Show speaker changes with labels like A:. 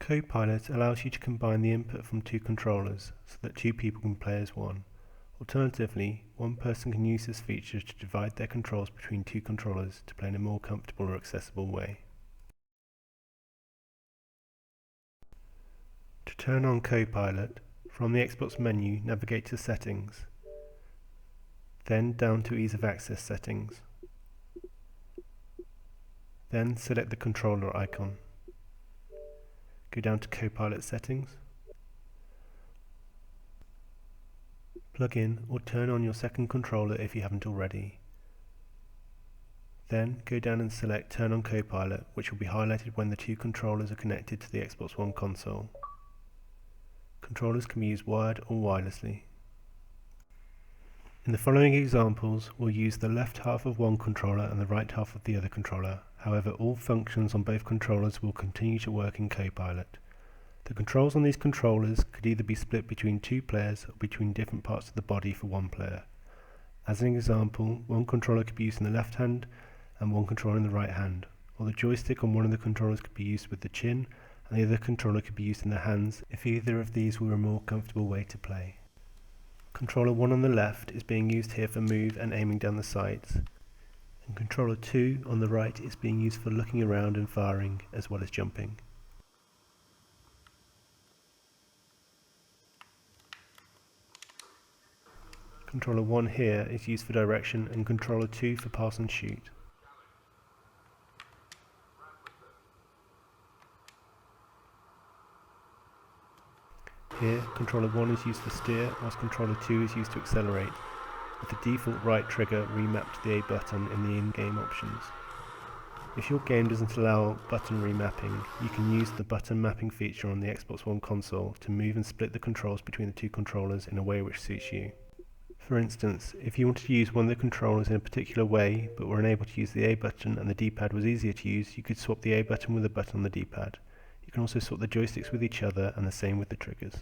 A: Copilot allows you to combine the input from two controllers so that two people can play as one. Alternatively, one person can use this feature to divide their controls between two controllers to play in a more comfortable or accessible way. To turn on Copilot, from the Xbox menu, navigate to Settings, then down to Ease of Access Settings. Then select the controller icon. Go down to Copilot Settings. Plug in or turn on your second controller if you haven't already. Then go down and select Turn on Copilot, which will be highlighted when the two controllers are connected to the Xbox One console. Controllers can be used wired or wirelessly. In the following examples, we'll use the left half of one controller and the right half of the other controller. However, all functions on both controllers will continue to work in Copilot. The controls on these controllers could either be split between two players or between different parts of the body for one player. As an example, one controller could be used in the left hand and one controller in the right hand, or the joystick on one of the controllers could be used with the chin and the other controller could be used in the hands if either of these were a more comfortable way to play. Controller 1 on the left is being used here for move and aiming down the sights, and controller 2 on the right is being used for looking around and firing as well as jumping. Controller 1 here is used for direction and controller 2 for pass and shoot. Here, controller 1 is used to steer, whilst controller 2 is used to accelerate, with the default right trigger remapped to the A button in the in-game options. If your game doesn't allow button remapping, you can use the button mapping feature on the Xbox One console to move and split the controls between the two controllers in a way which suits you. For instance, if you wanted to use one of the controllers in a particular way but were unable to use the A button and the D-pad was easier to use, you could swap the A button with the button on the D-pad. You can also swap the joysticks with each other and the same with the triggers.